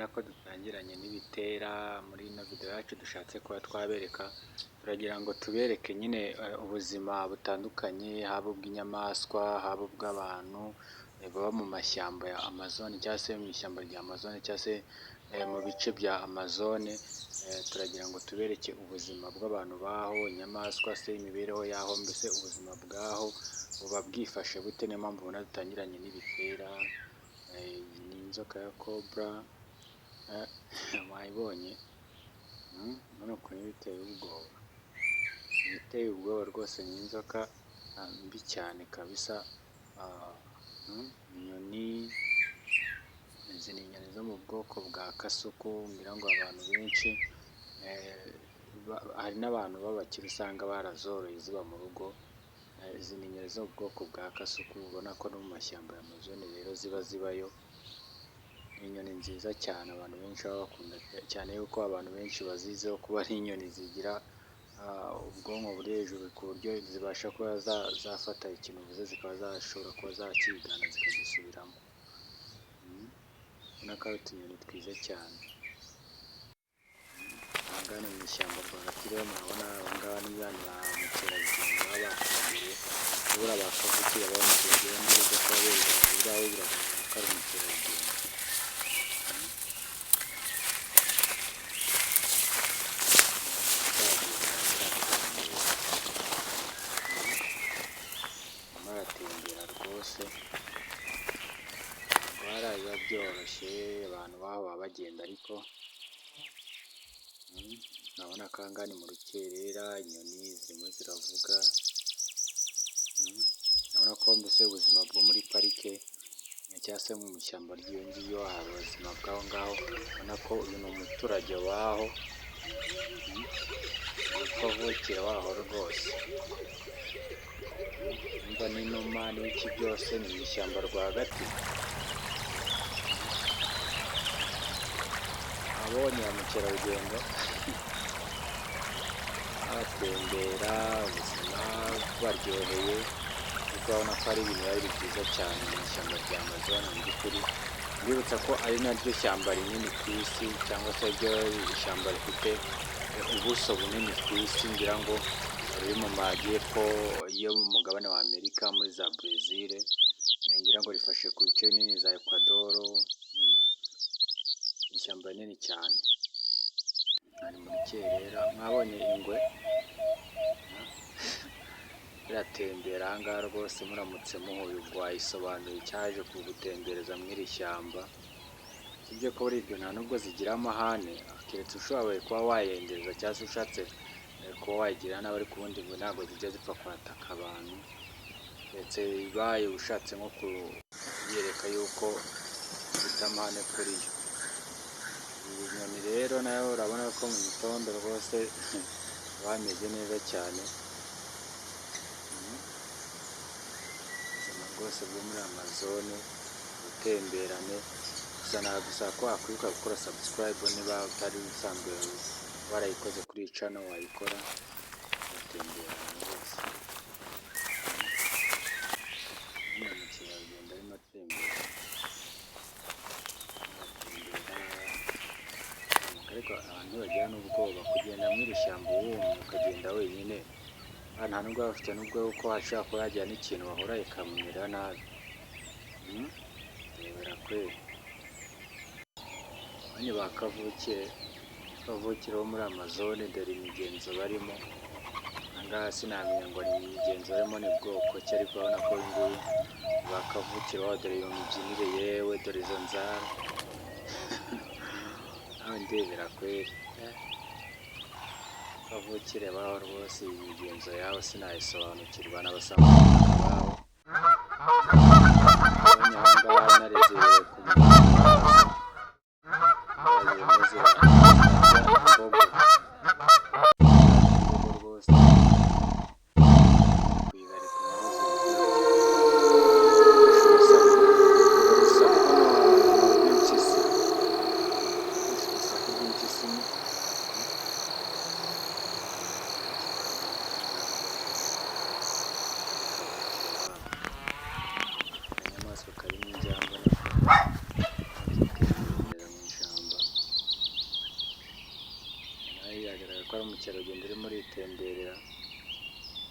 urabona ko dutangiranye n'ibitera muri ino video yacu dushatse kuba twabereka, turagira ngo tubereke nyine ubuzima butandukanye, haba ubw'inyamaswa, haba ubw'abantu baba mu mashyamba ya Amazon cyangwa se mu ishyamba rya Amazon cyangwa se mu bice bya Amazon. Turagira ngo tubereke ubuzima bw'abantu baho, inyamaswa se, imibereho yaho, mbese ubuzima bwaho buba bwifashe bute. Niyo mpamvu ubona dutangiranye n'ibitera. Iyi ni inzoka ya cobra, wayibonye? Urabona ukuntu iba iteye ubwoba, iba iteye ubwoba rwose, ni inzoka mbi cyane kabisa. Inyoni, izi ni inyoni zo mu bwoko bwa kasuku, ngira ngo abantu benshi, hari n'abantu b'abakire usanga barazoroye ziba mu rugo. Izi ni inyoni zo mu bwoko bwa kasuku, ubona ko no mu mashyamba ya Amazon rero zibayo. Ni inyoni nziza cyane abantu benshi baba bakunda cyane, yuko abantu benshi baziziho kuba ari inyoni zigira ubwonko buri hejuru, ku buryo zibasha kuba zafata ikintu uvuze zikaba zashobora kuba zakigana zikagisubiramo. Urabona ko ari utunyoni twiza cyane. Aha ngaha ni mu ishyamba rwagati rero, murabona aba ngaba ni ba mukerarugendo baba batembereye, kubura bakavukira ba mukerarugendo byo kuba berekana ibiraho, biragaragara ko ari umukerarugendo. Aratembera rwose, ntabwo biba byoroshye, abantu baho baba bagenda, ariko urabona ko aha ngaha ni mu rukerera, inyoni zirimo ziravuga. Urabona ko mbese ubuzima bwo muri parike cyangwa se mu ishyamba ry'iyo ngiyo, hari ubuzima bw'aho ngaho. Urabona ko uyu ni umuturage waho, kavukire waho rwose. Urumva n'inuma n'iki byose ni mu ishyamba rwagati. Abonye ba mukerarugendo batembera, ubuzima baryoheye, kuko urabona ko ari ibintu biba byiza cyane mu ishyamba rya Amazon. Mu by'ukuri mbibutsa ko ari naryo shyamba rinini ku isi, cyangwa se ryo ishyamba rifite ubuso bunini ku isi, ngira ngo riri mu majyepfo yo mu mugabane wa Amerika, muri za Brazil. Ngira ngo rifashe ku bice binini za Ecuador. Ishyamba rinini cyane, ari mu rukerera. Mwabonye ingwe iratembera aha ngaha rwose, muramutse muhuye ubwo wayisobanuye icyaje kugutembereza muri iri shyamba. Sibyo ko muri ibyo nta nubwo zigira amahane, keretse ushoboye kuba wayendeza cyangwa se ushatse kuba wayigira nawe, ariko ubundi ngo ntabwo zijya zipfa kwataka abantu, ndetse ibaye ushatse nko kuyereka yuko ifite amahane kuri yo. Iyi nyoni rero nayo urabona ko mu gitondo rwose bameze neza cyane. Ubuzima rwose bwo muri Amazon, ubutemberane. Gusa nagusaba ko wakwibuka gukora subscribe niba utari usanzwe warayikoze kuri iyi channel, wayikora ugatemberana rwose. Ni umukerarugendo arimo atembera, ariko abantu bagira n'ubwoba kugenda muri iri shyamba wumye ukagenda wenyine. Nta nubwo baba bafite n'ubwo ko hashobora kuba hagira n'ikintu bahura ikamumera nabi. Rebera kweli, abanye ba kavukire bo muri Amazon, dore imigenzo barimo. Aha ngaha sinamenya ngo ni imigenzo barimo ni bwoko ki, ariko urabona ko uyu nguyu ba kavukire baho, dore iyo mibyinire, yewe dore izo nzara. Nawe ndebera kweli, kavukire baho rwose, iyi migenzo yabo sinayisobanukirwa, n'abasanzwe baho. Abanye aha ngaha narezerewe ku mukerarugendo urimo uritemberera,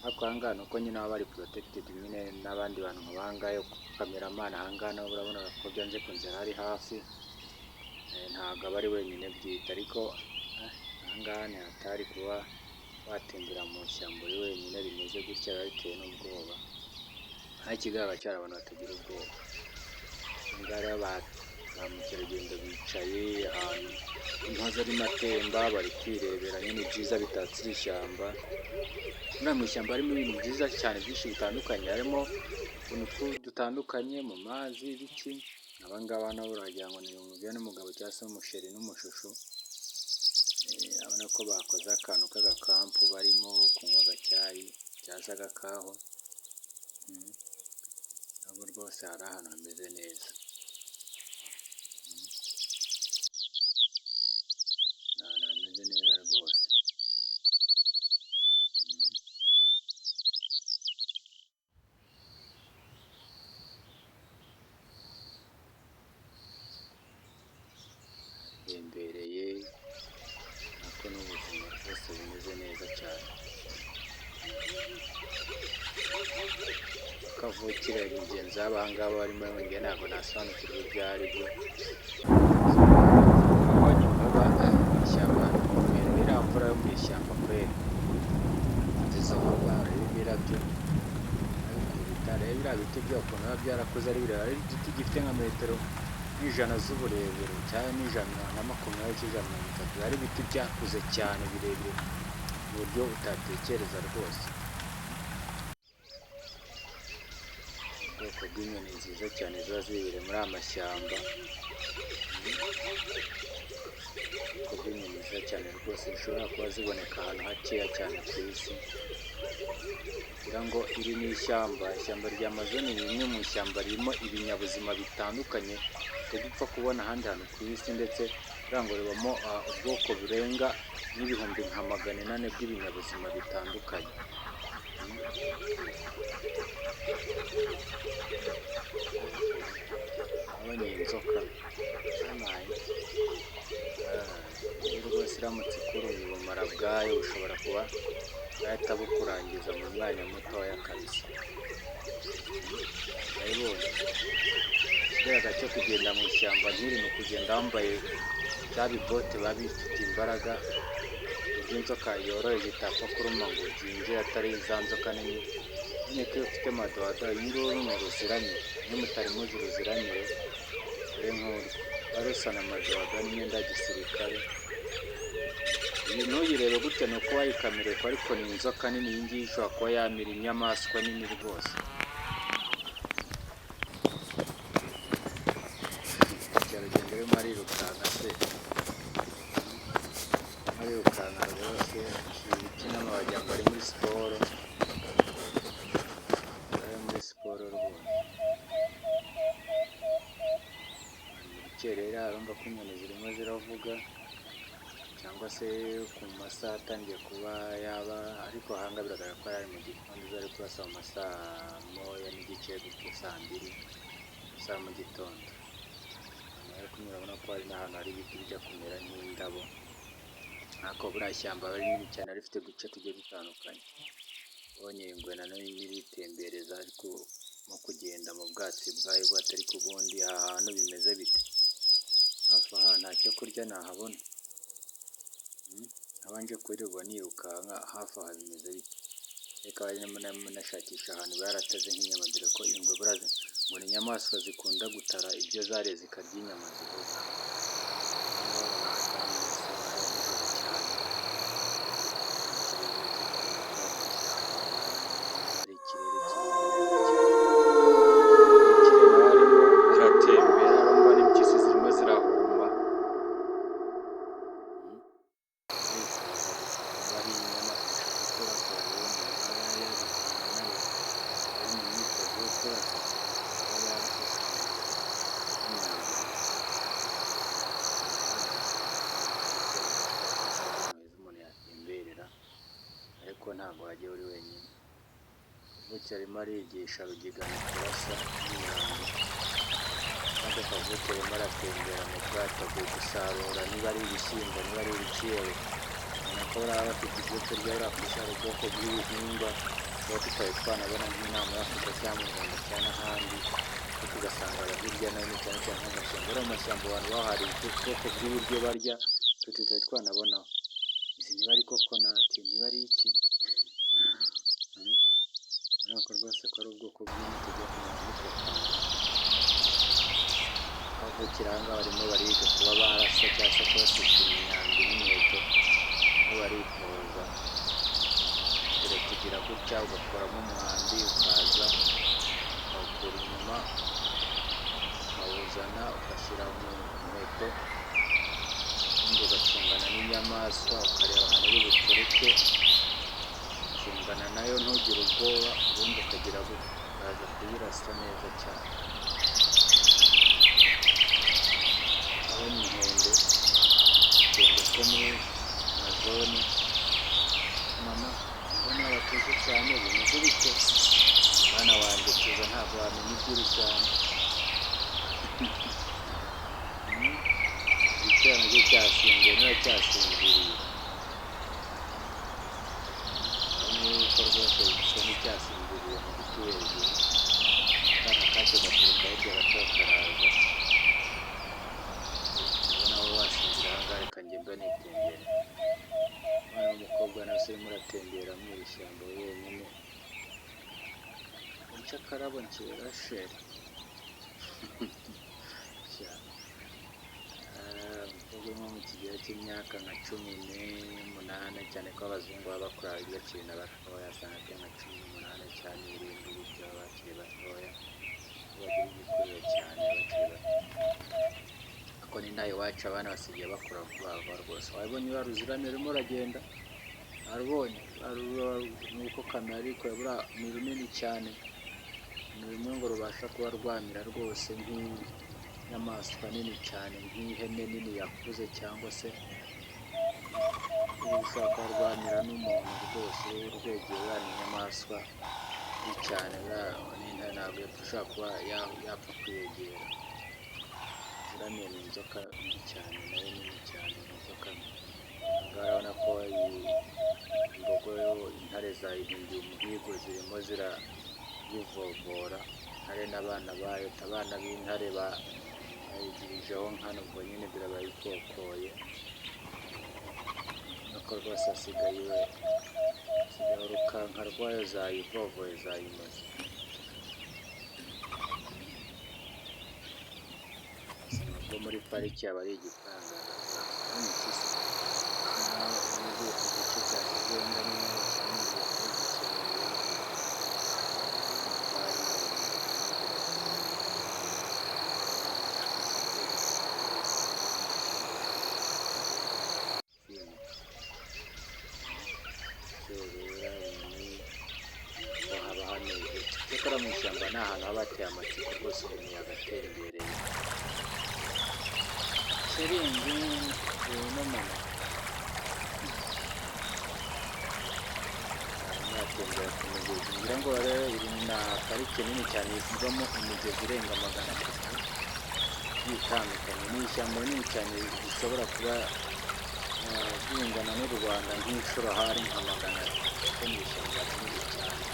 ariko aha ngaha ni uko nyine haba hari porotekitedi nyine n'abandi bantu nk'aba ngaba, kameramani aha ngaha nawe urabona ko byanze bikunze ari hafi, ntabwo aba ari wenyine bwite, ariko aha ngaha ni hatari kuba watembera mu ishyamba uri wenyine rimeze gutya, biba biteye n'ubwoba, ariko ikigaragara cyo hari abantu batagira ubwoba. Aha ngaha rero ba mukerarugendo bicaye ahantu amazi arimo atemba, bari kwirebera nyine ibyiza bitatse iri shyamba. Mu ishyamba harimo ibintu byiza cyane byinshi bitandukanye, harimo utuntu dutandukanye mu mazi ibiki. Aba ngaba nabo uragira ngo ni umugore n'umugabo cyangwa se umusheri n'umushushu, urabona ko bakoze akantu k'agakampu barimo kunywa agacyayi cyangwa se agakawa, ntabwo rwose hari ahantu hameze neza, ni ahantu hameze neza rwose. Hatembereye nako n'ubuzima rwose bumeze neza cyane. Kavukire mugenzi w'aba ngaba barimo njye ntabwo nasobanukirwa ibyo ari byo. Abonye vuba ishyamba iriya mvura yo mu ishyamba kweri, izo vuba ibirabyo, biriya biti byo ukuntu biba byarakuze ari birebire, ari igiti gifite nka metero nk'ijana z'uburebure cyangwa n'ijana na makumyabiri cy'ijana na mirongo itatu, ari ibiti byakuze cyane birebire mu buryo utatekereza rwose. Ubwoko bw'inyoni nziza cyane ziba zibereye muri aya mashyamba, ubwoko bw'inyoni nziza cyane rwose zishobora kuba ziboneka ahantu hakeya cyane ku isi. Kugira ngo iri ni ishyamba rya Amazon ni rimwe mu ishyamba ririmo ibinyabuzima bitandukanye utapfa kubona ahandi hantu ku isi, ndetse kugira ngo ribamo ubwoko burenga n'ibihumbi nka 800 bw'ibinyabuzima bitandukanye. Abonye inzoka iyo rwose iramutse ikuruye ubumara bwayo bushobora kuba bwahita bukurangiza mu mwanya mutoya kabisa. Urabibonye ikigeraga cyo kugenda mu ishyamba nk'iri ni ukugenda wambaye bya bibote biba bifite imbaraga, uburyo inzoka yoroheje itapfa kuruma ngo byinjire atari za nzoka nini. Nyine ko iyo ufite madowadowa, iyi ngiyi ni uruziramire, iyo mutari muzi uruziramire rero nk'urwo ruba rusa na madowadowa n'imyenda ya gisirikare. Iyi ntuyirebe gutya ni uko wayikamireko, ariko ni inzoka nini, iyi ngiyi ishobora kuba yamira inyamaswa nini rwose. Mukerarugendo urimo arirukanka se, arirukanka rwose, ibiti n'amababi wagira ngo ari muri siporo, ari muri siporo rwose. Mu rukerera urumva ko inyoni zirimo ziravuga, cyangwa se ku masaha atangiye kuba yaba, ariko aha ngaha biragaragara ko ari mu gitondo, zari kurasa mu masaa 1:30 gutyo, saa 2 za mu gitondo. Ariko murabona ko hari n'ahantu hari ibiti bijya kumera nk'indabo, ariko buriya shyamba aba ari rinini cyane, rifite uduce tugiye dutandukanye. Ubonye ingwe nayo iritembereza ariko nko kugenda mu bwatsi bwayo ariko ubundi aha hantu bimeze bite? Hafi aha nta cyo kurya nahabona, nabanje kwirirwa nirukanka, hafi aha bimeze bite? Reka nashakisha ahantu barateze nk'inyama, dore ko ingwe buriya ngo ni inyamaswa zikunda gutara ibyo zariye zikarya inyama ziboze. Haratembera, urumva n'impyisi zirimo zirahuma. Bari inyamaswa zishaka kurasa rero bari mu myitozo yo kurasa, kuba yarasasa umuntu yatemberera, ariko ntabwo wajya uri wenyine. Gutya arimo arigisha Rugigana kurasa n'imirambo, kandi Kavukire arimo aratembera mu bwato, agiye gusarura niba ari ibishyimbo, niba ari ibikiyeri, ubona ko ko baba bafite ibyo kurya buriya ku isi hari ubwoko bw'ibihingwa tuba tutari twanabona nk'inaha muri Afurika cyangwa mu Rwanda cyangwa n'ahandi, ariko ugasanga hirya no hino cyane cyane nk'amashyamba, buriya mu mashyamba abantu bahariye ubwoko bw'ibiryo barya twe tutari twanabonaho. Izi niba ari kokonati, niba ari iki, urabona ko rwose ko ari ubwoko bw'imbuto bwo kumera nk'ipapayi. Abavukira aha ngaha barimo bariga kuba barasa cyangwa se kubasukira imyambi n'imiheto, barimo baritoza. Dore kugira gutya ugakuramo umwambi ukaza ukawukura inyuma ukawuzana ugashyira mu muheto, ubundi ugacungana n'inyamaswa ukareba ahantu uri buturuke, ucungana nayo ntugire ubwoba, ubundi ukagira gutya ukaza kuyirasa neza cyane. Urabona inkende, inkende zo muri Amazone, mama mbona batuje cyane bimeze bite? Mwana wanjye tuza ntabwo wamenya iby'iri shyamba. Igitero nacyo cyasinziriye, niba cyasinziriye, urabona yuko rwose gisa n'icyasinziriye mu biti hejuru, akana kacyo gaturuka hirya gato karaza, ndabona wowe wasinzira aha ngaha, reka njye mba nitembera. Umwana w'umukobwa nawe se urimo uratembera mu iri shyamba wenyine, unce akarabo nkera sheri. Umukobwa uri nko mu kigero cy'imyaka nka 18, cyane ko abazungu baba bakora bakiri na batoya, asanga afite nka 18 cyangwa 7 gutyo, baba bakiri batoya, bagira imikurire cyane bakiri bato. Ariko n'inaha iwacu abana basigaye bakura vuba vuba rwose. Wabonye uriya ruzirane rurimo uragenda? Warubonye? Nuko kamera ariko buriya ni runini cyane, ni rumwe ngo rubasha kuba rwamira rwose nk'inyamaswa nini cyane, nk'ihene nini yakuze, cyangwa se rushobora kuba rwamira n'umuntu rwose rwegeye. Uriya ni inyamaswa nini cyane, n'intare ntabwo ishobora kuba yapfa kwiyegera. Ruzirane ni inzoka mbi cyane, nayo nini cyane, ni inzoka mbi. Aha ngaha urabona ko imbogo, intare zayihinduye umuhigo, zirimo zirayivovora. Intare n'abana bayo, abana b'intare bayigirijeho nkana, ubwo nyine birabayikokoye, nuko rwose asigaye urukanka rwayo zayivovoye, zayimaze. Ubuzima bwo muri pariki aba ari igitangaza. Hano ikisi nawe ugiye ku gice cya Kigenga nyine cyane haba hameze. Cyakora mu ishyamba ni ahantu haba hateye amatsiko rwose, umuntu yagatembereye. Shiringi mama mwatembera ku mugezi, ngira ngo rero iri na parike nini cyane ibamo imigezi irenga 300 itandukanye. Ni ishyamba rinini cyane rishobora kuba bingana n'u Rwanda nk'inshuro hari nka 300, kuko ni ishyamba rinini cyane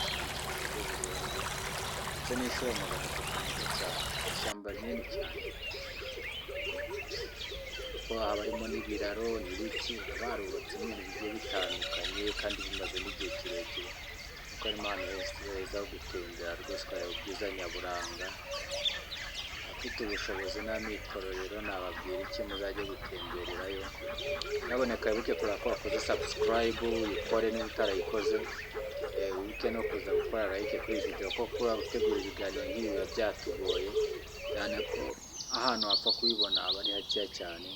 ndetse n'inshuro 300 cyane, ishyamba rinini cyane, kuko haba harimo n'ibiraro n'ibiki, barubatse ibintu bigiye bitandukanye kandi bimaze n'igihe kirekire, kuko harimo ahantu heza ho gutembera rwose, ukareba ubwiza nyaburanga. Abafite ubushobozi n'amikoro rero nababwira iki, muzajye gutembererayo. Nyaboneka wibuke kureba ko wakoze subscribe, uyikore niba utarayikoze, wibuke no kuza gukora like kuri iyi video, kuko kuba gutegura ibiganiro nk'ibi biba byatugoye cyane, ko ahantu wapfa kubibona aba ari hakeya cyane.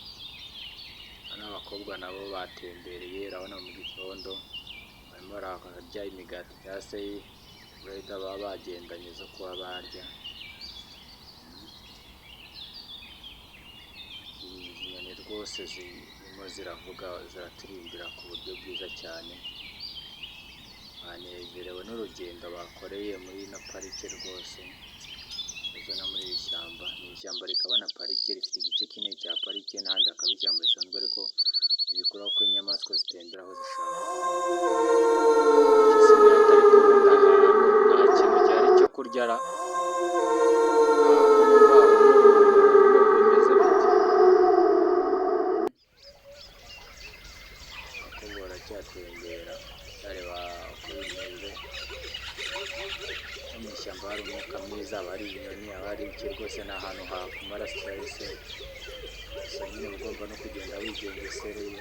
N'abakobwa nabo batembereye, urabona mu gitondo barimo bararya imigati cyangwa se bureda baba bagendanye zo kuba barya. Inyoni rwose zirimo ziravuga, ziraturirimbira ku buryo bwiza cyane. Banezerewe n'urugendo bakoreye muri ino parike rwose, no muri iri shyamba. Ni ishyamba rikaba na parike, rifite igice kinini cya parike, n'ahandi hakaba ishyamba risanzwe, ariko ntibikuraho ko inyamaswa zitembera aho zishaka. Impyisi niyo atari kubona ahantu nta kintu gihari cyo kurya ra, nta kumva bimeze bite, ako buracyatembera bareba uko bimeze. No mu ishyamba hari umwuka mwiza, haba hari inyoni, haba hari iki, rwose ni ahantu hakumara stress, gusa nyine uba ugomba no kugenda wigengesereye,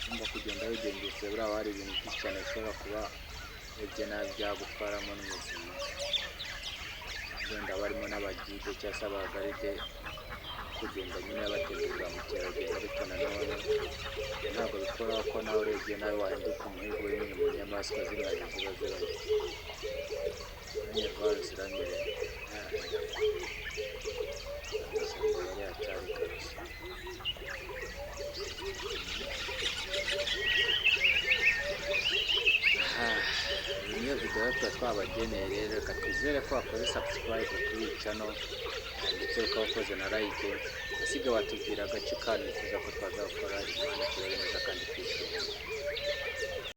ugomba kugenda wigengesera, buriya haba hari ibintu byinshi cyane bishobora kuba urebye nabi byagutwaramo n'ubuzima, wenda barimo n'abagide cyangwa se abagaride kugenda nyine bategura mukerarugendo, ariko nanone ntabwo bikuraho ko nawe urebye nawe wahinduka umuhigo w'imwe mu nyamaswa z'inkazi ziba ziranye. Abanyarwanda ziranyerera amashyamba yari yacyari kabisa. Iyi niyo video tuba twabageneye rero, reka twizere ko wakoze subscribe kuri iyi channel ndetse ukaba ukoze na like, asiga watubwira agace kanyu wifuza ko twazakora, Imana ikurebe neza kandi twishimye.